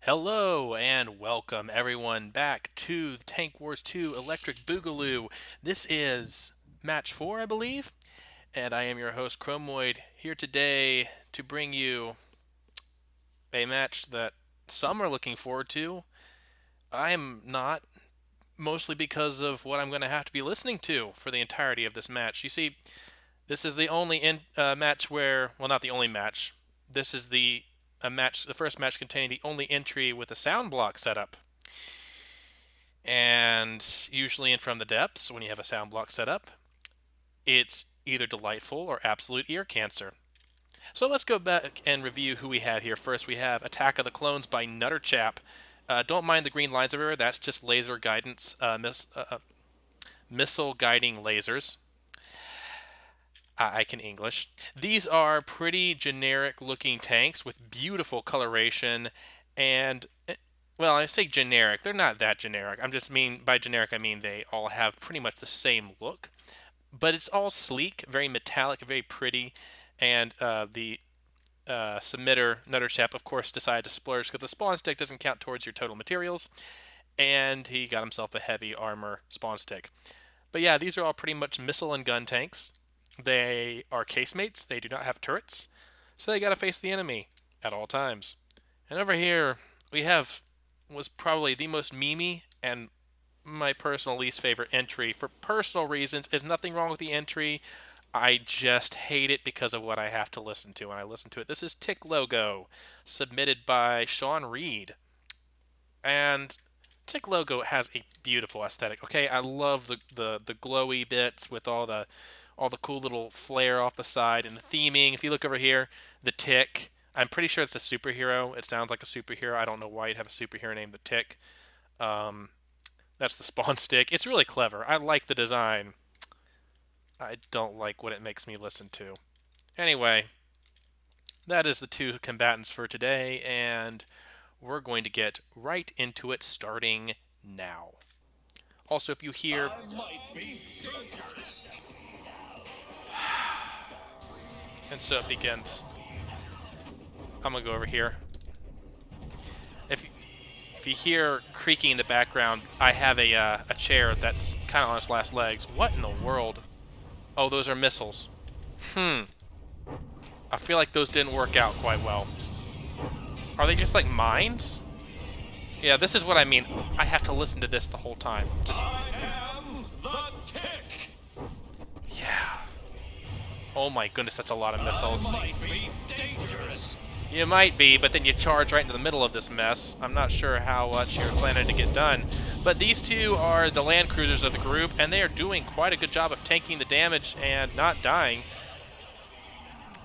Hello and welcome everyone back to the Tank Wars 2 Electric Boogaloo. This is match 4, I believe, and I am your host Chromoid here today to bring you a match that some are looking forward to. I am not, mostly because of what I'm going to have to be listening to for the entirety of this match. You see, this is the only match where, well, not the only match. This is the first match containing the only entry with a sound block setup. And usually in From the Depths, when you have a sound block set up, it's either delightful or absolute ear cancer. So let's go back and review who we have here. First, we have Attack of the Clones by NutterChap. Don't mind the green lines everywhere. That's just laser guidance, missile guiding lasers. I can English. These are pretty generic looking tanks with beautiful coloration and well, I say generic. They're not that generic. I'm just mean by generic I mean they all have pretty much the same look, but it's all sleek, very metallic, very pretty, and the submitter NutterChap, of course, decided to splurge because the spawn stick doesn't count towards your total materials, and he got himself a heavy armor spawn stick. But yeah, these are all pretty much missile and gun tanks. They are casemates. They do not have turrets, so they got to face the enemy at all times. And over here we have was probably the most memey and my personal least favorite entry for personal reasons. Is nothing wrong with the entry. I just hate it because of what I have to listen to when I listen to it. This is Tick Logo, submitted by Sean Reed. And Tick Logo has a beautiful aesthetic. Okay, I love the glowy bits with all the cool little flare off the side and the theming. If you look over here, the Tick. I'm pretty sure it's a superhero. It sounds like a superhero. I don't know why you'd have a superhero named the Tick. Um, that's the spawn stick. It's really clever. I like the design. I don't like what it makes me listen to. Anyway, that is the two combatants for today, and we're going to get right into it starting now. Also, if you hear. And so it begins. I'm going to go over here. If, if you hear creaking in the background, I have a chair that's kind of on its last legs. What in the world? Oh, those are missiles. Hmm. I feel like those didn't work out quite well. Are they just like mines? Yeah, this is what I mean. I have to listen to this the whole time. Just. Yeah. Oh my goodness, that's a lot of missiles. You might be, but then you charge right into the middle of this mess. I'm not sure how much you're planning to get done. But these two are the land cruisers of the group, and they are doing quite a good job of tanking the damage and not dying.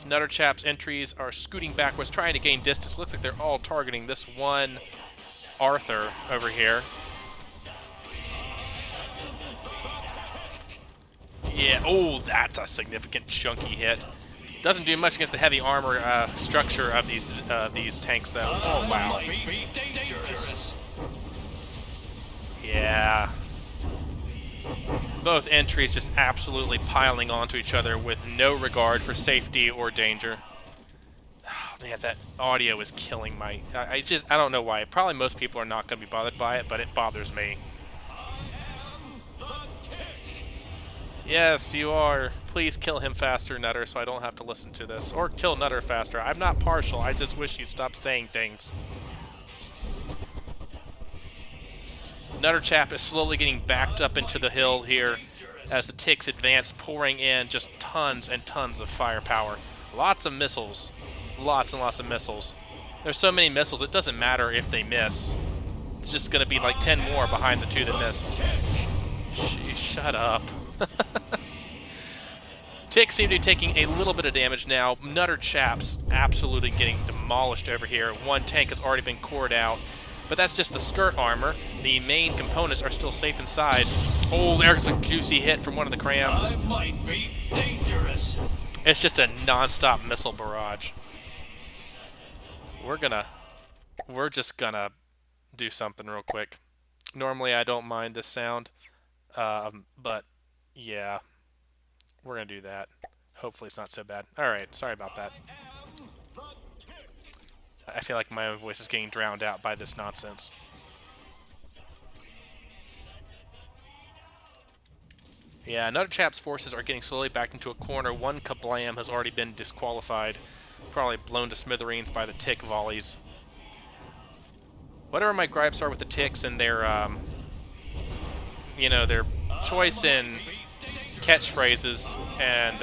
NutterChap's entries are scooting backwards, trying to gain distance. Looks like they're all targeting this one Arthur over here. Yeah, oh, that's a significant chunky hit. Doesn't do much against the heavy armor structure of these tanks, though. Oh, wow. Yeah. Both entries just absolutely piling onto each other with no regard for safety or danger. Oh, man, that audio is killing my... I don't know why. Probably most people are not going to be bothered by it, but it bothers me. Yes, you are. Please kill him faster, Nutter, so I don't have to listen to this. Or kill Nutter faster. I'm not partial. I just wish you'd stop saying things. NutterChap is slowly getting backed up into the hill here as the ticks advance, pouring in just tons and tons of firepower. Lots of missiles. Lots and lots of missiles. There's so many missiles, it doesn't matter if they miss. It's just going to be like 10 more behind the two that miss. Sheesh, shut up. Ticks seem to be taking a little bit of damage now. NutterChap's absolutely getting demolished over here. One tank has already been cored out. But that's just the skirt armor. The main components are still safe inside. Oh, there's a juicy hit from one of the crams. Might be dangerous. It's just a non-stop missile barrage. We're just gonna do something real quick. Normally I don't mind this sound, but yeah, we're gonna do that. Hopefully it's not so bad. All right, sorry about that. I feel like my own voice is getting drowned out by this nonsense. Yeah, NutterChap's forces are getting slowly back into a corner. One Kablam has already been disqualified, probably blown to smithereens by the tick volleys. Whatever my gripes are with the ticks and their, their choice in catchphrases and,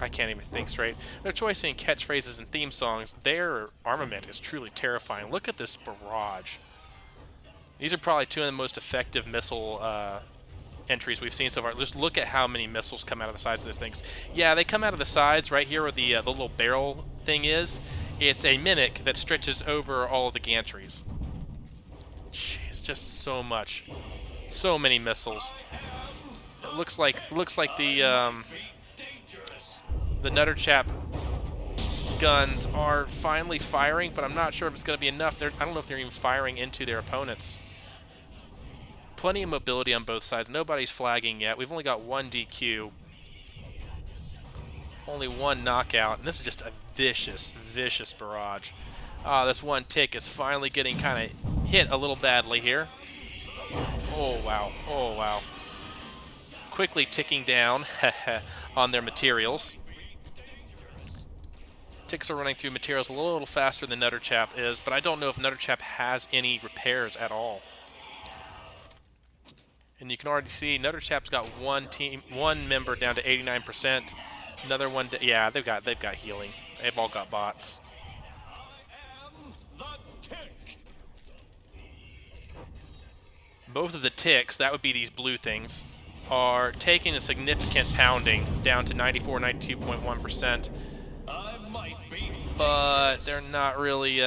I can't even think straight. Their choice in catchphrases and theme songs, their armament is truly terrifying. Look at this barrage. These are probably two of the most effective missile entries we've seen so far. Just look at how many missiles come out of the sides of these things. Yeah, they come out of the sides right here where the little barrel thing is. It's a mimic that stretches over all of the gantries. Jeez, just so much. So many missiles. It looks like the NutterChap guns are finally firing, but I'm not sure if it's going to be enough. I don't know if they're even firing into their opponents. Plenty of mobility on both sides. Nobody's flagging yet. We've only got one DQ. Only one knockout. And this is just a vicious, vicious barrage. This one tick is finally getting kind of hit a little badly here. Oh, wow. Oh, wow. Quickly ticking down on their materials. Ticks are running through materials a little faster than NutterChap is, but I don't know if NutterChap has any repairs at all. And you can already see NutterChap's got one member down to 89%. Another one, yeah, they've got healing. They've all got bots. Both of the ticks, that would be these blue things, are taking a significant pounding down to 94, 92.1%. But they're not really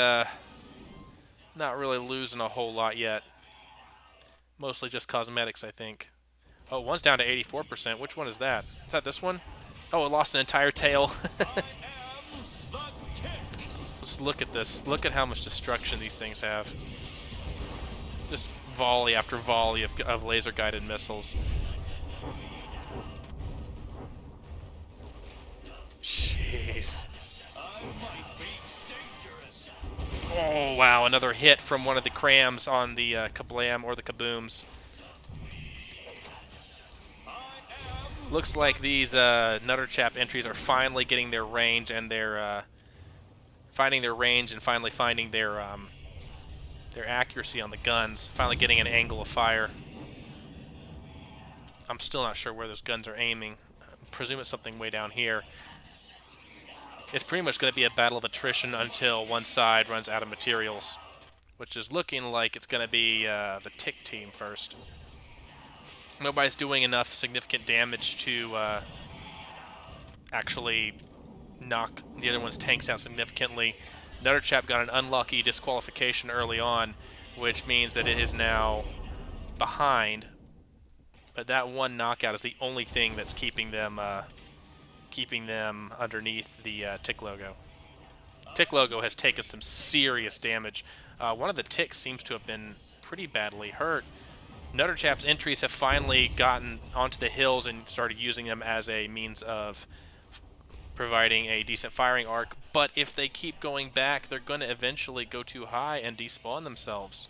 losing a whole lot yet. Mostly just cosmetics, I think. Oh, one's down to 84%. Which one is that? Is that this one? Oh, it lost an entire tail. Just look at this. Look at how much destruction these things have. Just volley after volley of laser-guided missiles. Jeez. Oh, wow. Another hit from one of the crams on the Kablam or the Kabooms. Looks like these NutterChap entries are finally getting their range and finding their range and finally finding their accuracy on the guns. Finally getting an angle of fire. I'm still not sure where those guns are aiming. I presume it's something way down here. It's pretty much going to be a battle of attrition until one side runs out of materials, which is looking like it's going to be the Tick team first. Nobody's doing enough significant damage to actually knock the other one's tanks out significantly. NutterChap got an unlucky disqualification early on, which means that it is now behind. But that one knockout is the only thing that's keeping them underneath the Tick logo. Tick logo has taken some serious damage. One of the Ticks seems to have been pretty badly hurt. NutterChap's entries have finally gotten onto the hills and started using them as a means of providing a decent firing arc, but if they keep going back, they're going to eventually go too high and despawn themselves.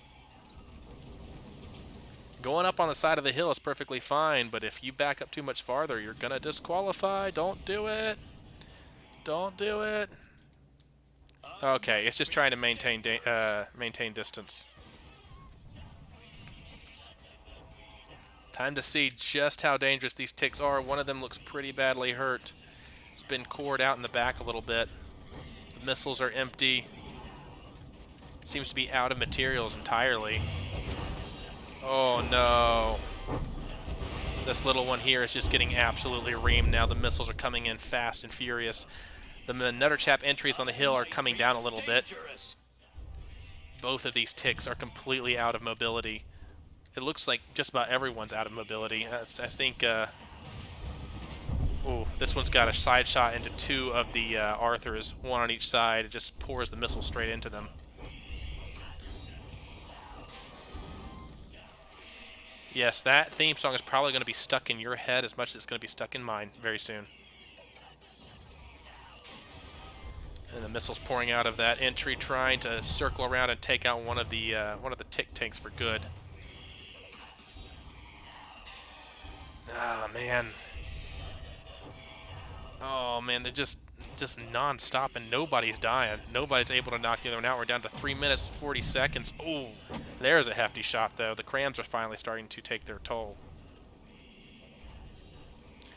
Going up on the side of the hill is perfectly fine, but if you back up too much farther, you're going to disqualify. Don't do it. Don't do it. Okay, it's just trying to maintain distance. Time to see just how dangerous these Ticks are. One of them looks pretty badly hurt. It's been cored out in the back a little bit. The missiles are empty. Seems to be out of materials entirely. Oh no. This little one here is just getting absolutely reamed now. The missiles are coming in fast and furious. The NutterChap entries on the hill are coming down a little bit. Both of these Ticks are completely out of mobility. It looks like just about everyone's out of mobility. I think, ooh, this one's got a side shot into two of the Arthurs, one on each side. It just pours the missile straight into them. Yes, that theme song is probably going to be stuck in your head as much as it's going to be stuck in mine very soon. And the missiles pouring out of that entry, trying to circle around and take out one of the tick tanks for good. Ah, man. Oh man, they're just non-stop and nobody's dying. Nobody's able to knock the other one out. We're down to 3 minutes 40 seconds. Oh, there's a hefty shot though. The crams are finally starting to take their toll.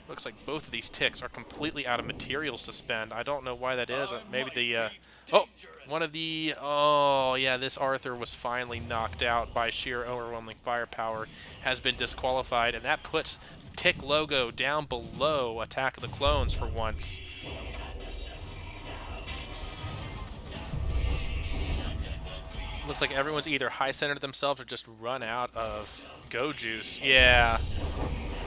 Looks like both of these ticks are completely out of materials to spend. I don't know why that is. Maybe the oh, one of the oh yeah, this Arthur was finally knocked out by sheer overwhelming firepower, has been disqualified, and that puts Tick logo down below Attack of the Clones for once. Looks like everyone's either high-centered themselves or just run out of go juice. Yeah.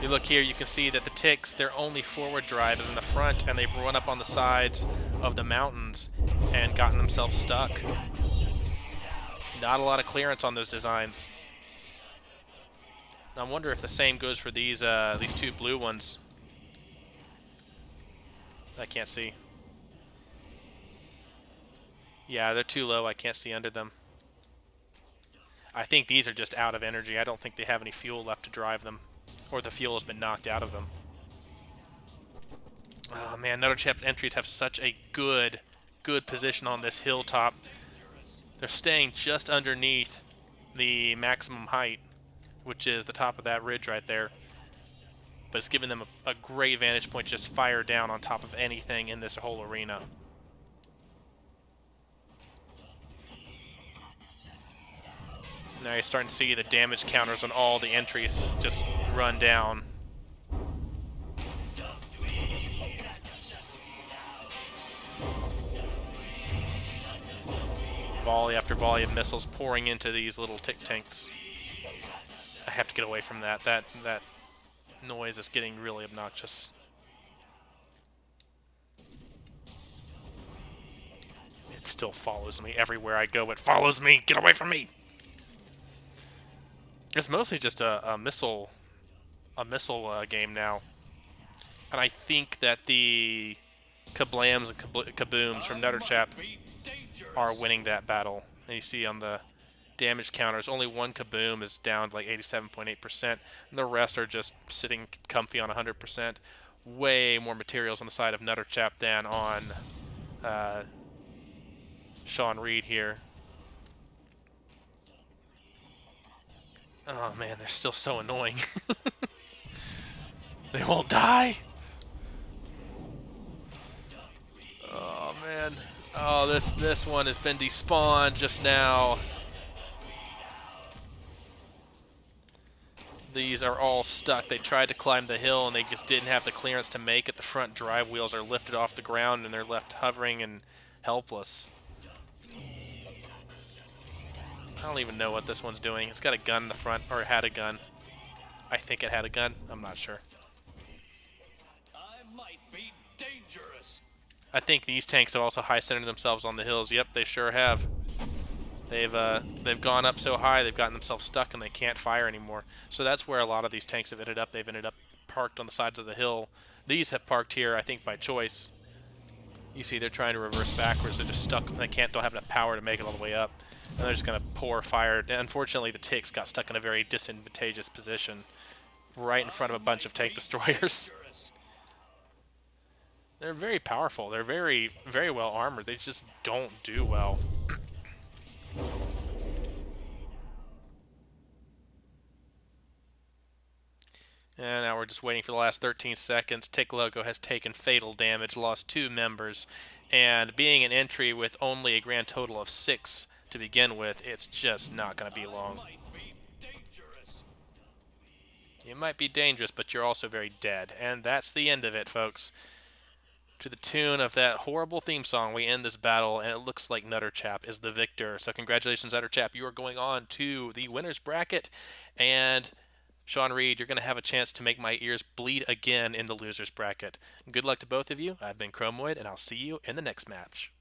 You look here, you can see that the ticks, their only forward drive is in the front, and they've run up on the sides of the mountains and gotten themselves stuck. Not a lot of clearance on those designs. I wonder if the same goes for these two blue ones. I can't see. Yeah, they're too low. I can't see under them. I think these are just out of energy. I don't think they have any fuel left to drive them, or the fuel has been knocked out of them. Oh man, NutterChap's entries have such a good position on this hilltop. They're staying just underneath the maximum height, which is the top of that ridge right there. But it's giving them a great vantage point to just fire down on top of anything in this whole arena. Now you're starting to see the damage counters on all the entries just run down. Volley after volley of missiles pouring into these little tick tanks. I have to get away from that. That noise is getting really obnoxious. It still follows me everywhere I go. It follows me. Get away from me. It's mostly just a missile game now, and I think that the kablams and kabooms from NutterChap are winning that battle. And you see on the damage counters, only one kaboom is down to like 87.8%, and the rest are just sitting comfy on 100%. Way more materials on the side of NutterChap than on Sean Reed here. Oh man, they're still so annoying. They won't die. Oh man. Oh, this one has been despawned just now. These are all stuck. They tried to climb the hill and they just didn't have the clearance to make it. The front drive wheels are lifted off the ground and they're left hovering and helpless. I don't even know what this one's doing. It's got a gun in the front, or it had a gun. I think it had a gun. I'm not sure. I might be dangerous. I think these tanks have also high-centered themselves on the hills. Yep, they sure have. They've gone up so high, they've gotten themselves stuck, and they can't fire anymore. So that's where a lot of these tanks have ended up. They've ended up parked on the sides of the hill. These have parked here, I think, by choice. You see, they're trying to reverse backwards. They're just stuck. They don't have enough power to make it all the way up. And they're just going to pour fire. And unfortunately, the ticks got stuck in a very disadvantageous position right in front of a bunch of tank destroyers. They're very powerful. They're very, very well armored. They just don't do well. And now we're just waiting for the last 13 seconds. Tick Logo has taken fatal damage, lost 2 members. And being an entry with only a grand total of 6 to begin with, it's just not going to be long. You might be dangerous, but you're also very dead. And that's the end of it, folks. To the tune of that horrible theme song, we end this battle, and it looks like NutterChap is the victor. So congratulations, NutterChap. You are going on to the winner's bracket. And Sean Reed, you're going to have a chance to make my ears bleed again in the loser's bracket. Good luck to both of you. I've been Chromoid, and I'll see you in the next match.